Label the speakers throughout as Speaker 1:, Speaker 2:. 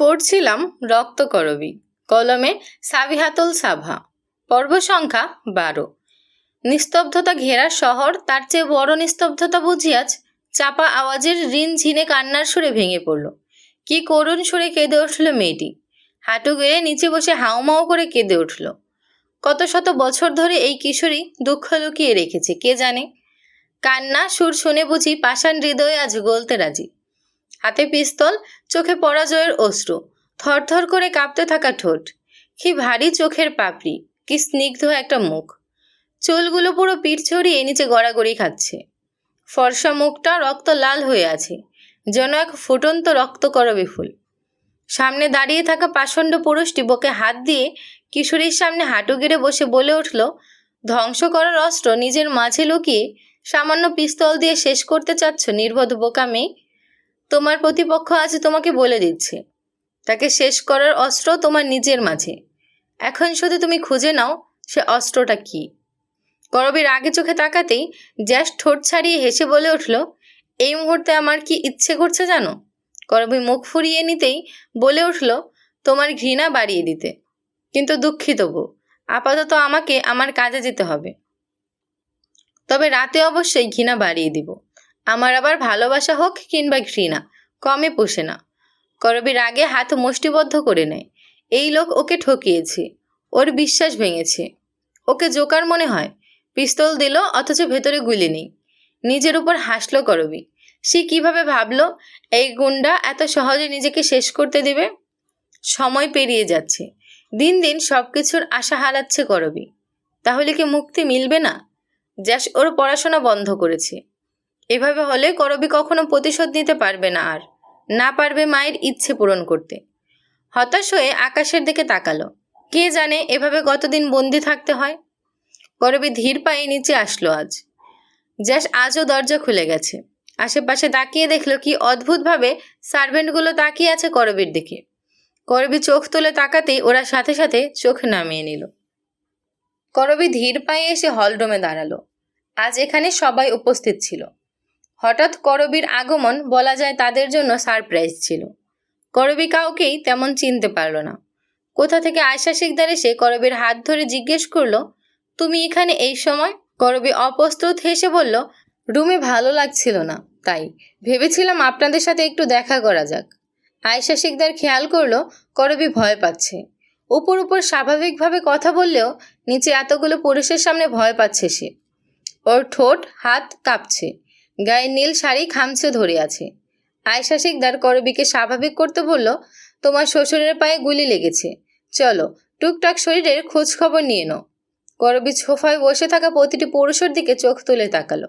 Speaker 1: পড়ছিলাম রক্তকরবী, কলমে সাবিহাতুল সাভা। পর্ব সংখ্যা 12। নিস্তব্ধতা ঘেরা শহর তার চেয়ে বড় নিস্তব্ধতা বুঝি আজ চাপা আওয়াজের ঋণ ঝিনে কান্নার সুরে ভেঙে পড়ল। কি করুণ সুরে কেঁদে উঠল মেয়েটি। হাঁটু গেড়ে নিচে বসে হাউমাউ করে কেঁদে উঠল। কত শত বছর ধরে এই কিশোরী দুঃখ লুকিয়ে রেখেছে কে জানে। কান্না সুর শুনে বুঝি পাষাণ হৃদয়ে আজ গলতে রাজি। হাতে পিস্তল, চোখে পরাজয়ের অশ্রু, থরথর করে কাঁপতে থাকা ঠোঁট, কি ভারী চোখের পাপড়ি, কি স্নিগ্ধ একটা মুখ। চুলগুলো পুরো পিঠ ছড়িয়ে নিচে গড়াগড়ি খাচ্ছে। ফর্সা মুখটা রক্ত লাল হয়ে আছে, যেন এক ফুটন্ত রক্তকরবী ফুল। সামনে দাঁড়িয়ে থাকা পাষণ্ড পুরুষটি বুকে হাত দিয়ে কিশোরীর সামনে হাঁটু গেড়ে বসে বলে উঠল, ধ্বংস করার অস্ত্র নিজের মাঝে লুকিয়ে সামান্য পিস্তল দিয়ে শেষ করতে চাচ্ছ নির্বোধ বোকা মেয়ে। তোমার প্রতিপক্ষ আজ তোমাকে বলে দিচ্ছে, তাকে শেষ করার অস্ত্র তোমার নিজের মাঝে। এখন শুধু তুমি খুঁজে নাও সে অস্ত্রটা কি। করবীর আগে চোখে তাকাতেই জ্যাস ঠোঁট ছাড়িয়ে হেসে বলে উঠল, এই মুহূর্তে আমার কি ইচ্ছে করছে জানো? করবী মুখ ফুরিয়ে নিতেই বলে উঠল, তোমার ঘৃণা বাড়িয়ে দিতে। কিন্তু দুঃখিত বউ, আপাতত আমাকে আমার কাজে যেতে হবে। তবে রাতে অবশ্যই ঘৃণা বাড়িয়ে দিব। আমার আবার ভালোবাসা হোক কিংবা ঘৃণা, কমে পোষে না। করবী রাগে হাত মুষ্টিবদ্ধ করে নেয়। এই লোক ওকে ঠকিয়েছে, ওর বিশ্বাস ভেঙেছে, ওকে জোকার মনে হয়। পিস্তল দিল অথচ ভেতরে গুলি নেই। নিজের উপর হাসল করবী। সে কিভাবে ভাবলো এই গুন্ডা এত সহজে নিজেকে শেষ করতে দেবে? সময় পেরিয়ে যাচ্ছে, দিন দিন সব কিছুর আশা হারাচ্ছে করবী। তাহলে কি মুক্তি মিলবে না? জ্যাস ওর পড়াশোনা বন্ধ করেছে। এভাবে হলে করবী কখনো প্রতিশোধ নিতে পারবে না, আর না পারবে মায়ের ইচ্ছে পূরণ করতে। হতাশ হয়ে আকাশের দিকে তাকালো। কে জানে এভাবে কতদিন বন্দি থাকতে হয়। করবী ধীর পায়ে নিচে আসলো আজ। জ্যাস আজও দরজা খুলে গেছে। আশেপাশে তাকিয়ে দেখলো কি অদ্ভুতভাবে সার্ভেন্টগুলো তাকিয়ে আছে করবীর দিকে। করবী চোখ তুলে তাকাতেই ওরা সাথে সাথে চোখ নামিয়ে নিল। করবী ধীর পায়ে এসে হলরুমে দাঁড়ালো। আজ এখানে সবাই উপস্থিত ছিল। হঠাৎ করবীর আগমন বলা যায় তাদের জন্য সারপ্রাইজ ছিল। করবী কাউকেই তেমন চিনতে পারল না। কোথা থেকে আয়শা শিকদার এসে করবীর হাত ধরে জিজ্ঞেস করলো, তুমি এখানে এই সময়? করবী অপ্রস্তুত হেসে বলল, রুমে ভালো লাগছিল না, তাই ভেবেছিলাম আপনাদের সাথে একটু দেখা করা যাক। আয়শা শিকদার খেয়াল করলো করবী ভয় পাচ্ছে। উপর উপর স্বাভাবিকভাবে কথা বললেও নিচে এতগুলো পুরুষের সামনে ভয় পাচ্ছে সে। ওর ঠোঁট হাত কাঁপছে, গায়ে নীল শাড়ি খামচে ধরে আছে। আয়শা শিকদার করবীকে স্বাভাবিক করতে বলল, তোমার শ্বশুরের পায়ে গুলি লেগেছে, চলো টুকটাক শরীরের খোঁজ খবর নিয়ে নাও। করবী সোফায় বসে থাকা প্রতিটি পুরুষের দিকে চোখ তুলে তাকালো।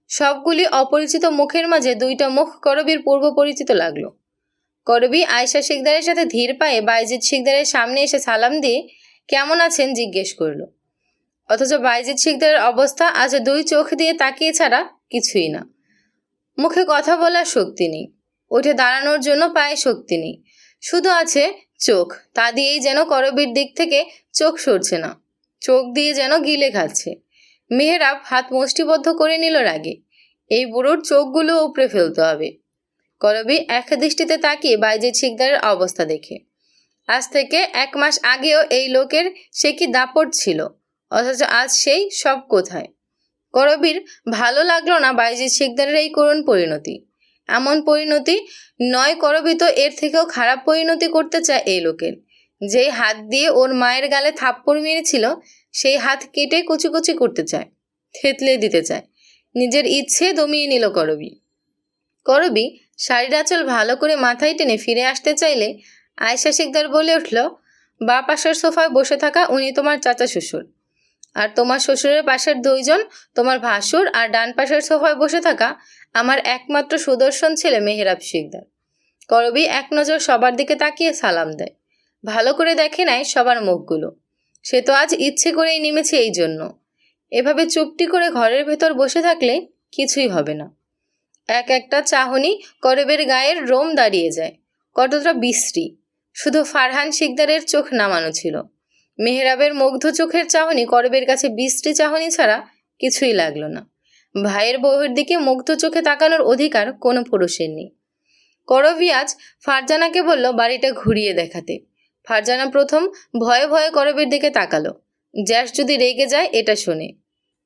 Speaker 1: সবগুলি অপরিচিত মুখের মাঝে দুইটা মুখ করবীর পূর্ব পরিচিত লাগলো। করবী আয়শা শিকদারের সাথে ধীর পায়ে বাইজিদ শিকদারের সামনে এসে সালাম দিয়ে কেমন আছেন জিজ্ঞেস করলো। অথচ বাইজিদ শিকদারের অবস্থা আজ দুই চোখ দিয়ে তাকিয়ে ছাড়া কিছুই না। মুখে কথা বলার শক্তি নেই, উঠে দাঁড়ানোর জন্য পায়ে শক্তি নেই, শুধু আছে চোখ। তা দিয়েই যেন করবীর দিক থেকে চোখ সরছে না, চোখ দিয়ে যেন গিলে খাচ্ছে। মেহরাব হাত মুষ্টিবদ্ধ করে নিল রাগে। এই বুড়োর চোখগুলো উপড়ে ফেলতে হবে। করবী এক দৃষ্টিতে তাকিয়ে বাইজিদ শিকদারের অবস্থা দেখে। আজ থেকে 1 মাস আগেও এই লোকের সে কি দাপট ছিল, অথচ আজ সেই সব কোথায়। করবীর ভালো লাগলো না বাইজিদ শিকদারের এই করুণ পরিণতি। এমন পরিণতি নয়, করবী তো এর থেকেও খারাপ পরিণতি করতে চায় এই লোকের। যেই হাত দিয়ে ওর মায়ের গালে থাপ্পড় মেরেছিল সেই হাত কেটে কুচি কুচি করতে চায়, থেতলে দিতে চায়। নিজের ইচ্ছে দমিয়ে নিল করবী। করবী শাড়ির আঁচল ভালো করে মাথায় টেনে ফিরে আসতে চাইলে আয়শা শিকদার বলে উঠল, বাঁ পাশের সোফায় বসে থাকা উনি তোমার চাচা শ্বশুর, আর তোমার শ্বশুরের পাশের দুইজন তোমার ভাসুর, আর ডান পাশের সোফায় বসে থাকা আমার একমাত্র সুদর্শন ছেলে মেহরাব শিকদার। করবী এক নজর সবার দিকে তাকিয়ে সালাম দেয়। ভালো করে দেখে নেয় সবার মুখগুলো। সে তো আজ ইচ্ছে করেই নেমেছে এই জন্য। এভাবে চুপটি করে ঘরের ভেতর বসে থাকলে কিছুই হবে না। এক একটা চাহনি করবীর গায়ের রোম দাঁড়িয়ে যায়। কতটা বিশ্রী! শুধু ফারহান শিকদারের চোখ নামানো ছিল। মেহরাবের মুগ্ধ চোখের চাহনি করবীর কাছে বিশ্রী চাহনি ছাড়া কিছুই লাগলো না। ভাইয়ের বউয়ের দিকে মুগ্ধ চোখে তাকানোর অধিকার কোনো পুরুষের নেই। করবি আজ ফারজানাকে বলল বাড়িটা ঘুরিয়ে দেখাতে। ফারজানা প্রথম ভয়ে ভয়ে করবীর দিকে তাকালো, জ্যাস যদি রেগে যায় এটা শুনে।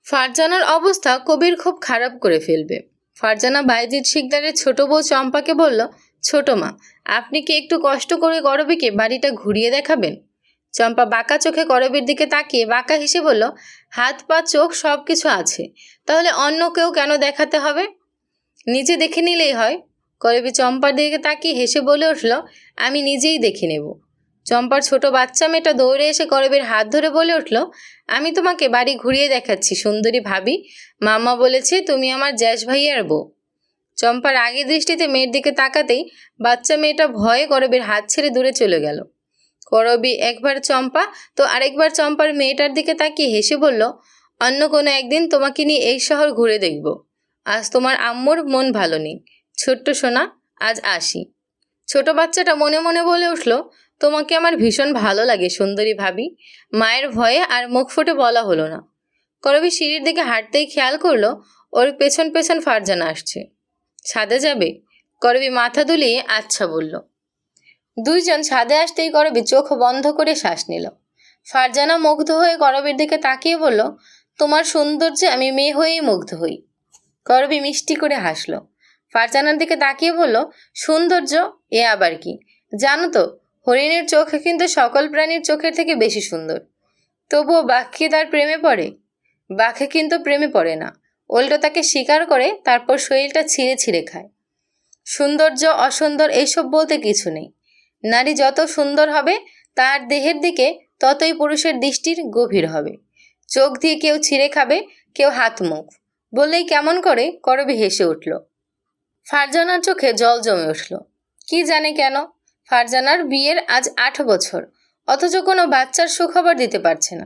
Speaker 1: ফারজানার অবস্থা কবির খুব খারাপ করে ফেলবে। ফারজানা বাইজিৎ শিকদারের ছোট বউ চম্পাকে বলল, ছোট মা, আপনি কি একটু কষ্ট করে করবীকে বাড়িটা ঘুরিয়ে দেখাবেন? চম্পা বাঁকা চোখে করবীর দিকে তাকিয়ে বাঁকা হেসে বলল, হাত পা চোখ সব কিছু আছে, তাহলে অন্য কেউ কেন দেখাতে হবে? নিজে দেখে নিলেই হয়। করবী চম্পার দিকে তাকিয়ে হেসে বলে উঠল, আমি নিজেই দেখে নেব। চম্পার ছোট বাচ্চা মেয়েটা দৌড়ে এসে করবীর হাত ধরে বলে উঠল, আমি তোমাকে বাড়ি ঘুরিয়ে দেখাচ্ছি সুন্দরী ভাবি। মাম্মা বলেছে তুমি আমার জ্যাস ভাইয়ার বউ। চম্পার আগে দৃষ্টিতে মেয়ের দিকে তাকাতেই বাচ্চা মেয়েটা ভয়ে করবীর হাত ছেড়ে দূরে চলে গেল। করবী একবার চম্পা তো আরেকবার চম্পার মেয়েটার দিকে তাকিয়ে হেসে বলল, অন্য কোনো একদিন তোমাকে নিয়ে এই শহর ঘুরে দেখব। আজ তোমার আম্মুর মন ভালো নেই। ছোট্ট সোনা, আজ আসি। ছোট বাচ্চাটা মনে মনে বলে উঠল, তোমাকে আমার ভীষণ ভালো লাগে সুন্দরী ভাবি। মায়ের ভয়ে আর মুখ ফুটে বলা হলো না। করবী সিঁড়ির দিকে হাঁটতেই খেয়াল করলো ওর পেছন পেছন ফারজানা আসছে। ছাদে যাবে? করবী মাথা দুলিয়ে আচ্ছা বলল। দুইজন ছাদে আসতেই করবী চোখ বন্ধ করে শ্বাস নিল। ফারজানা মুগ্ধ হয়ে করবীর দিকে তাকিয়ে বলল, তোমার সৌন্দর্যে আমি মেয়ে হয়েই মুগ্ধ হই। করবী মিষ্টি করে হাসলো। ফারজানার দিকে তাকিয়ে বলল, সৌন্দর্য? এ আবার কি? জানো তো, হরিণের চোখ কিন্তু সকল প্রাণীর চোখের থেকে বেশি সুন্দর। তবুও বাঘ কি তার প্রেমে পড়ে? বাঘে কিন্তু প্রেমে পড়ে না, উল্টো তাকে শিকার করে তারপর শরীরটা ছিঁড়ে ছিঁড়ে খায়। সৌন্দর্য অসুন্দর এইসব বলতে কিছু নেই। নারী যত সুন্দর হবে তার দেহের দিকে ততই পুরুষের দৃষ্টির গভীর হবে। চোখ দিয়ে কেউ ছিঁড়ে খাবে, কেউ হাত মুখ বললেই কেমন করে করবী হেসে উঠল। ফারজানার চোখে জল জমে উঠল। কি জানে কেন, ফারজানার বিয়ের আজ 8 বছর, অথচ কোনো বাচ্চার সুখবর দিতে পারছে না।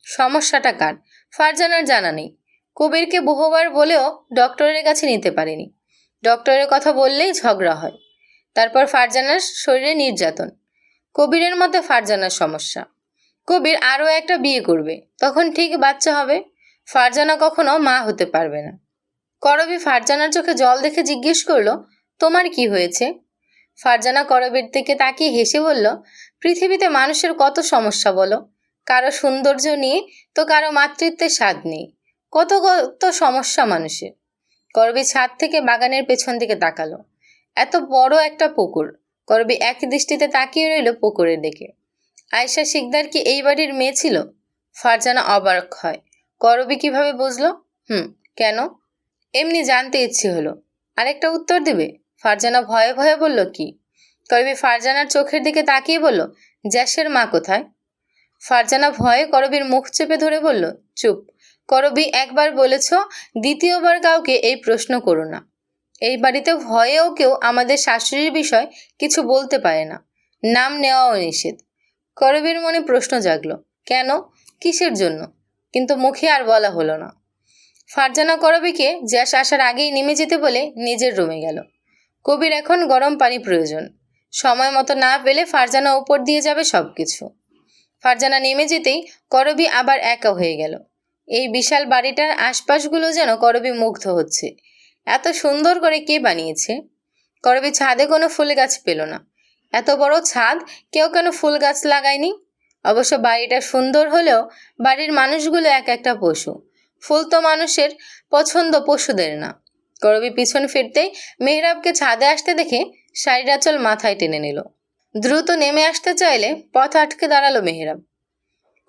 Speaker 1: সমস্যাটা কার? ফারজানার জানা নেই। কবিরকে বহুবার বলেও ডক্টরের কাছে নিতে পারেনি। ডক্টরের কথা বললেই ঝগড়া হয়। তারপর ফারজানার শরীরে নির্যাতন। কবিরের মধ্যে ফারজানার সমস্যা। কবির আরও একটা বিয়ে করবে, তখন ঠিক বাচ্চা হবে। ফারজানা কখনো মা হতে পারবে না। করবী ফারজানার চোখে জল দেখে জিজ্ঞেস করলো, তোমার কি হয়েছে? ফারজানা করবীর দিকে তাকিয়ে হেসে বলল, পৃথিবীতে মানুষের কত সমস্যা বলো। কারো সৌন্দর্য নিয়ে তো কারো মাতৃত্বের স্বাদ নেই। কত কত সমস্যা মানুষের। করবী ছাদ থেকে বাগানের পেছন দিকে তাকালো। এত বড় একটা পুকুর। করবী এক দৃষ্টিতে তাকিয়ে রইল পুকুরের দিকে। আয়েশা শিকদার কি এই বাড়ির মেয়ে ছিল? ফারজানা অবাক হয়। করবী কিভাবে বুঝলো? কেন? এমনি জানতে ইচ্ছে হলো। আরেকটা উত্তর দেবে? ফারজানা ভয়ে ভয়ে বলল, কি? করবী ফারজানার চোখের দিকে তাকিয়ে বলল, জ্যাসের মা কোথায়? ফারজানা ভয়ে করবীর মুখ চেপে ধরে বলল, চুপ। করবী, একবার বলেছ, দ্বিতীয়বার কাউকে এই প্রশ্ন করো না। এই বাড়িতে ভয়েও কেউ আমাদের শাশুড়ির বিষয় কিছু বলতে পারে না। নাম নেওয়াও নিষেধ। করবীর মনে প্রশ্ন জাগলো, কেন, কিসের জন্য? কিন্তু মুখে আর বলা হলো না। ফারজানা করবীকে জ্যাস আসার আগেই নেমে যেতে বলে নিজের রুমে গেল। কবির এখন গরম পানি প্রয়োজন। সময় মতো না পেলে ফারজানা উপর দিয়ে যাবে সব কিছু। ফারজানা নেমে যেতেই করবী আবার একা হয়ে গেল। এই বিশাল বাড়িটার আশপাশগুলো যেন করবী মুগ্ধ হচ্ছে। এত সুন্দর করে কে বানিয়েছে? করবী ছাদে কোনো ফুল গাছ পেল না। এত বড় ছাদ, কেউ কেন ফুল গাছ লাগায়নি? অবশ্য বাড়িটা সুন্দর হলেও বাড়ির মানুষগুলো এক একটা পশু। ফুল তো মানুষের পছন্দ, পশুদের না। করবী পিছন ফিরতেই মেহরাবকে ছাদে আসতে দেখে শাড়ির আঁচল মাথায় টেনে নিল। দ্রুত নেমে আসতে চাইলে পথ আটকে দাঁড়ালো মেহরাব।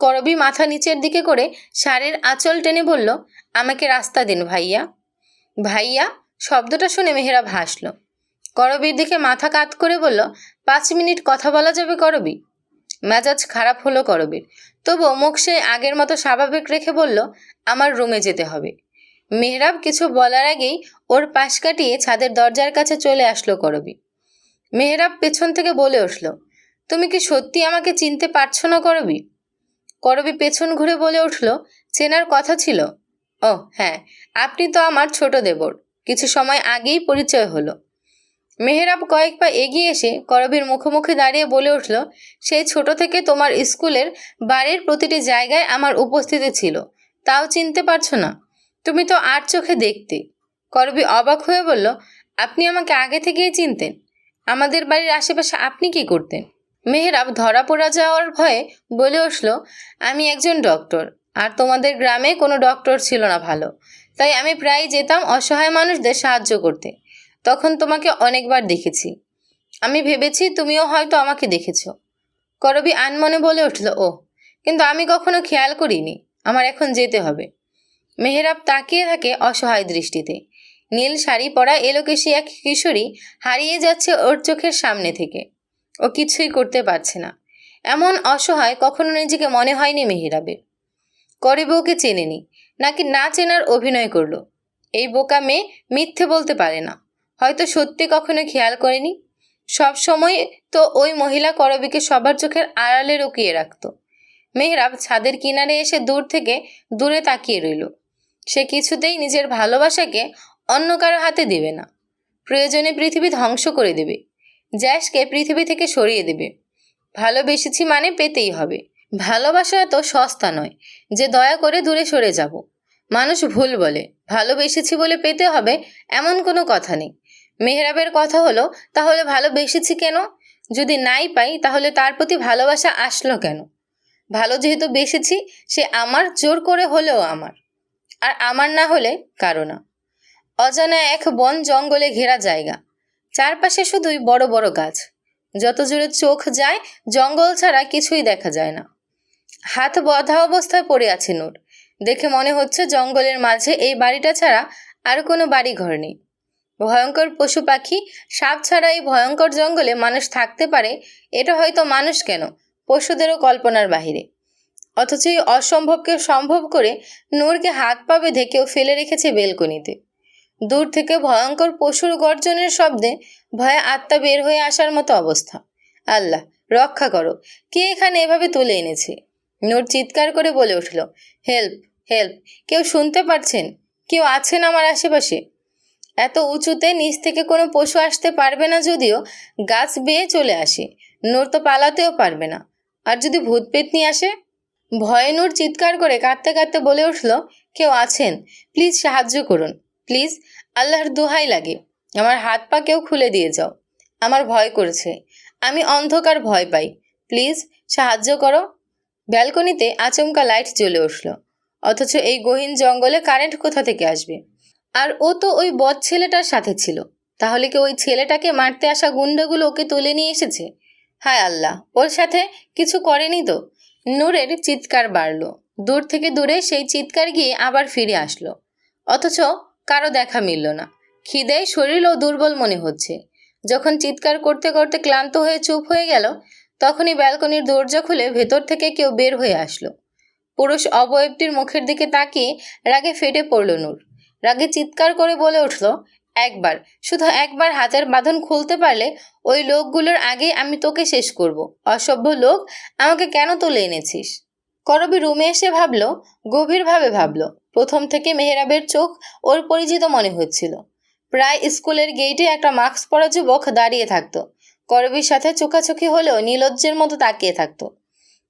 Speaker 1: করবী মাথা নিচের দিকে করে শাড়ির আঁচল টেনে বলল, আমাকে রাস্তা দিন ভাইয়া। ভাইয়া শব্দটা শুনে মেহরাব হাসল। করবীর দিকে মাথা কাত করে বলল, 5 মিনিট কথা বলা যাবে করবী? মেজাজ খারাপ হলো করবীর, তবুও মুখ সে আগের মতো স্বাভাবিক রেখে বলল, আমার রুমে যেতে হবে। মেহরাব কিছু বলার আগেই ওর পাশ কাটিয়ে ছাদের দরজার কাছে চলে আসলো করবী। মেহরাব পেছন থেকে বলে উঠল, তুমি কি সত্যি আমাকে চিনতে পারছো না করবী? করবী পেছন ঘুরে বলে উঠল, চেনার কথা ছিল। ও হ্যাঁ, আপনি তো আমার ছোট দেবর, কিছু সময় আগেই পরিচয় হলো। মেহরাব কয়েক পা এগিয়ে এসে করবীর মুখোমুখি দাঁড়িয়ে বলে উঠল, সেই ছোট থেকে তোমার স্কুলের বাড়ির প্রতিটি জায়গায় আমার উপস্থিতি ছিল, তাও চিনতে পারছো না? তুমি তো আর চোখে দেখতে। করবী অবাক হয়ে বলল, আপনি আমাকে আগে থেকেই চিনতেন? আমাদের বাড়ির আশেপাশে আপনি কি করতেন? মেহরাব ধরা পড়া যাওয়ার ভয়ে বলে উঠল, আমি একজন ডক্টর, আর তোমাদের গ্রামে কোনো ডক্টর ছিল না ভালো, তাই আমি প্রায় যেতাম অসহায় মানুষদের সাহায্য করতে। তখন তোমাকে অনেকবার দেখেছি, আমি ভেবেছি তুমিও হয়তো আমাকে দেখেছ। করবী আনমনে বলে উঠল, ও, কিন্তু আমি কখনো খেয়াল করিনি। আমার এখন যেতে হবে। মেহরাব তাকিয়ে থাকে অসহায় দৃষ্টিতে। নীল শাড়ি পরা এলোকেশী এক কিশোরী হারিয়ে যাচ্ছে ওর চোখের সামনে থেকে। ও কিছুই করতে পারছে না। এমন অসহায় কখনো নিজেকে মনে হয়নি মেহরাবের। করবী ওকে চেনেনি, নাকি না চেনার অভিনয় করলো। এই বোকা মেয়ে মিথ্যে বলতে পারে না, হয়তো সত্যি কখনো খেয়াল করেনি। সব সময় তো ওই মহিলা করবীকে সবার চোখের আড়ালে লুকিয়ে রাখত। মেহরাব ছাদের কিনারে এসে দূর থেকে দূরে তাকিয়ে রইল। সে কিছুতেই নিজের ভালোবাসাকে অন্য কারো হাতে দেবে না। প্রয়োজনে পৃথিবী ধ্বংস করে দেবে, জ্যাসকে পৃথিবী থেকে সরিয়ে দেবে। ভালোবেসেছি মানে পেতেই হবে। ভালোবাসা এত সস্তা নয় যে দয়া করে দূরে সরে যাব। মানুষ ভুল বলে, ভালোবেসেছি বলে পেতে হবে এমন কোনো কথা নেই। মেহরাবের কথা হলো, তাহলে ভালোবেসেছি কেন? যদি নাই পাই তাহলে তার প্রতি ভালোবাসা আসলো কেন? ভালো যেহেতু বেসেছি, সে আমার, জোর করে হলেও আমার, আর আমার না হলে কারো না। অজানা এক বন জঙ্গলে ঘেরা জায়গা, চারপাশে শুধুই বড় বড় গাছ। যত জোরে চোখ যায় জঙ্গল ছাড়া কিছুই দেখা যায় না। হাত বাঁধা অবস্থায় পড়ে আছে নূর। দেখে মনে হচ্ছে জঙ্গলের মাঝে এই বাড়িটা ছাড়া আর কোনো বাড়ি ঘর নেই। ভয়ঙ্কর পশু পাখি, সাপ ছাড়া এই ভয়ঙ্কর জঙ্গলে মানুষ থাকতে পারে, এটা হয়তো মানুষ কেন, পশুদেরও কল্পনার বাহিরে। অথচ এই অসম্ভবকে সম্ভব করে নূরকে হাত পা বেঁধে কেউ ফেলে রেখেছে বেলকনিতে। দূর থেকে ভয়ঙ্কর পশুর গর্জনের শব্দে ভয়ে আত্মা বের হয়ে আসার মতো অবস্থা। আল্লাহ রক্ষা করো, কে এখানে এভাবে তুলে এনেছে? নূর চিৎকার করে বলে উঠল, হেল্প, হেল্প, কেউ শুনতে পারছেন? কেউ আছেন আমার আশেপাশে? এত উঁচুতে নিচ থেকে কোনো পশু আসতে পারবে না, যদিও গাছ বেয়ে চলে আসে। নূর তো পালাতেও পারবে না। আর যদি ভূত পেতনি আসে? ভয়ে নূর চিৎকার করে কাঁদতে কাঁদতে বলে উঠল, কেউ আছেন? প্লিজ সাহায্য করুন, প্লিজ, আল্লাহর দোহাই লাগে, আমার হাত পা কেউ খুলে দিয়ে যাও। আমার ভয় করছে, আমি অন্ধকার ভয় পাই, প্লিজ সাহায্য করো। ব্যালকনিতে আচমকা লাইট জ্বলে উঠল। অথচ এই গহীন জঙ্গলে কারেন্ট কোথা থেকে আসবে? আর ও তো ওই বদ ছেলেটার সাথে ছিল। তাহলে কি ওই ছেলেটাকে মারতে আসা গুন্ডাগুলো ওকে তুলে নিয়ে এসেছে? হায় আল্লাহ, ওর সাথে কিছু করেনি তো? নূরের চিৎকার বাড়ল। দূর থেকে দূরে সেই চিৎকার গিয়ে আবার ফিরে আসলো। অথচ কারো দেখা মিলল না। খিদেয় শরীরও দুর্বল মনে হচ্ছে। যখন চিৎকার করতে করতে ক্লান্ত হয়ে চুপ হয়ে গেল, তখনই ব্যালকনির দরজা খুলে ভেতর থেকে কেউ বের হয়ে আসলো। পুরুষ অবয়বটির মুখের দিকে তাকিয়ে রাগে ফেটে পড়ল নূর। রাগে চিৎকার করে বলে উঠল, একবার, শুধু একবার হাতের বাঁধন খুলতে পারলে ওই লোকগুলোর আগে আমি তোকে শেষ করব। অসভ্য লোক, আমাকে কেন তুলে এনেছিস? করবী রুমে এসে ভাবলো, গভীরভাবে ভাবলো। প্রথম থেকে মেহরাবের চোখ ওর পরিচিত মনে হচ্ছিল। প্রায় স্কুলের গেইটে একটা মাস্ক পরা যুবক দাঁড়িয়ে থাকতো। করবীর সাথে চোখাচোখি হলেও নির্লজ্জের মতো তাকিয়ে থাকতো।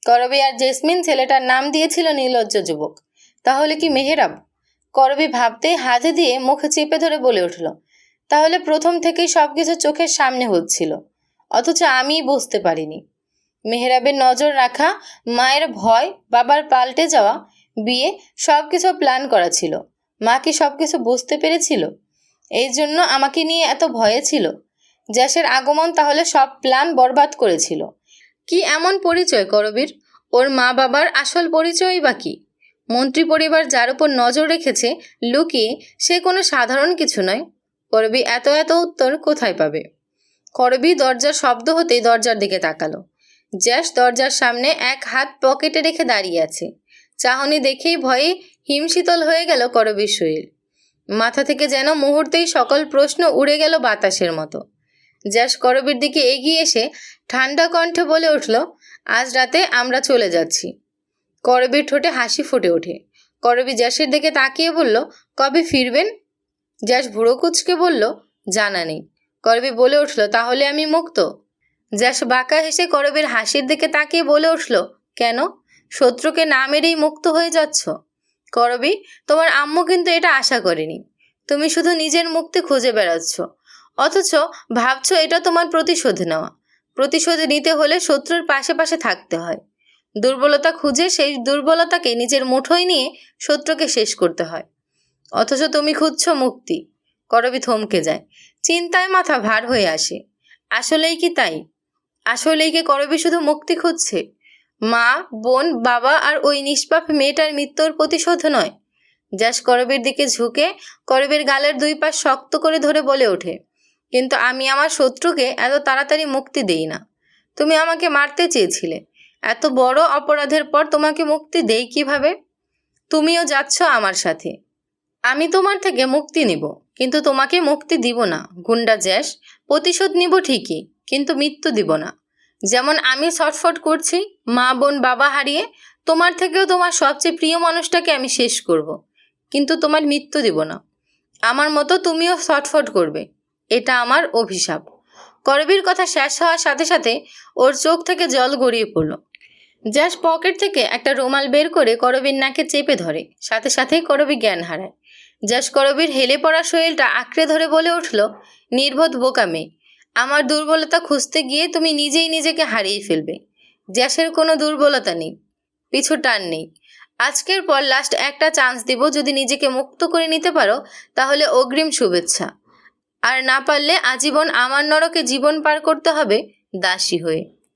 Speaker 1: করবী আর জেসমিন ছেলেটার নাম দিয়েছিল নির্লজ্জ যুবক। তাহলে কি মেহরাব? করবী ভাবতেই হাতে দিয়ে মুখ চেপে ধরে বলে উঠল, তাহলে প্রথম থেকেই সবকিছু চোখের সামনে হচ্ছিল, অথচ আমিই বুঝতে পারিনি। মেহরাবের নজর রাখা, মায়ের ভয়, বাবার পাল্টে যাওয়া, বিয়ে, সবকিছু প্ল্যান করা ছিল। মা কি সবকিছু বুঝতে পেরেছিল? এই জন্য আমাকে নিয়ে এত ভয়ে ছিল। জ্যাসের আগমন তাহলে সব প্ল্যান বরবাদ করেছিল। কি এমন পরিচয় করবীর? ওর মা বাবার আসল পরিচয়ই বা কি? মন্ত্রী পরিবার যার উপর নজর রেখেছে লুকিয়ে, সে কোনো সাধারণ কিছু নয়। করবী এত এত উত্তর কোথায় পাবে? করবী দরজার শব্দ হতেই দরজার দিকে তাকালো। জ্যাস দরজার সামনে এক হাত পকেটে রেখে দাঁড়িয়ে আছে। চাহনি দেখেই ভয়ে হিমশীতল হয়ে গেল করবীর শরীর। মাথা থেকে যেন মুহূর্তেই সকল প্রশ্ন উড়ে গেল বাতাসের মতো। জ্যাস করবীর দিকে এগিয়ে এসে ঠান্ডা কণ্ঠে বলে উঠল, আজ রাতে আমরা চলে যাচ্ছি। করবীর ঠোঁটে হাসি ফুটে ওঠে। করবী জ্যাসের দিকে তাকিয়ে বলল, কবে ফিরবেন? জ্যাস ভুড়ো কুঁচকে বলল, জানা নেই। করবী বলে উঠল, তাহলে আমি মুক্ত? জ্যাস বাঁকা হেসে করবীর হাসির দিকে তাকিয়ে বলে উঠল, কেন? শত্রুকে না মেরেই মুক্ত হয়ে যাচ্ছ? করবী, তোমার আম্মু কিন্তু এটা আশা করেনি। তুমি শুধু নিজের মুক্তি খুঁজে বেড়াচ্ছ। অথচ ভাবছো এটা তোমার প্রতিশোধ নেওয়া। প্রতিশোধ নিতে হলে শত্রুর পাশে পাশে থাকতে হয়। দুর্বলতা খুঁজে সেই দুর্বলতাকে নিজের মুঠোয় নিয়ে শত্রুকে শেষ করতে হয়। অথচ তুমি খুঁজছো মুক্তি। করবী থমকে যায়, চিন্তায় মাথা ভার হয়ে আসে। আসলেই কি তাই? আসলেই কি করবী শুধু মুক্তি খুঁজছে? মা, বোন, বাবা আর ওই নিষ্পাপ মেয়েটার মৃত্যুর প্রতিশোধ নয়? যশ করবীর দিকে ঝুঁকে করবীর গালের দুই পাশ শক্ত করে ধরে বলে ওঠে, কিন্তু আমি আমার শত্রুকে এত তাড়াতাড়ি মুক্তি দেই না। তুমি আমাকে মারতে চেয়েছিলে, এত বড় অপরাধের পর তোমাকে মুক্তি দেই কিভাবে? তুমিও যাচ্ছ আমার সাথে। আমি তোমার থেকে মুক্তি নিব, কিন্তু তোমাকে মুক্তি দিব না গুন্ডা যশ। প্রতিশোধ নিব ঠিকই, কিন্তু মৃত্যু দিব না। যেমন আমি ছটফট করছি মা, বোন, বাবা হারিয়ে, তোমার থেকেও তোমার সবচেয়ে প্রিয় মানুষটাকে আমি শেষ করব, কিন্তু তোমার মৃত্যু দিব না। আমার মতো তুমিও ছটফট করবে, এটা আমার অভিশাপ। করবীর কথা শেষ হওয়ার সাথে সাথে ওর চোখ থেকে জল গড়িয়ে পড়ল। যশ পকেট থেকে একটা রুমাল বের করে করবীর নাকে চেপে ধরে, সাথে সাথেই করবী জ্ঞান হারায়। যশ করবীর হেলে পড়া শরীরটা আঁকড়ে ধরে বলে উঠল, নির্বোধ বোকা মেয়ে, আমার দুর্বলতা খুঁজতে গিয়ে তুমি নিজেই নিজেকে হারিয়ে ফেলবে। যশের কোনো দুর্বলতা নেই, পিছু টান নেই। আজকের পর লাস্ট একটা চান্স দিব, যদি নিজেকে মুক্ত করে নিতে পারো তাহলে অগ্রিম শুভেচ্ছা, আর না পারলে আজীবন আমার নরকে জীবন পার করতে হবে দাসী হয়ে।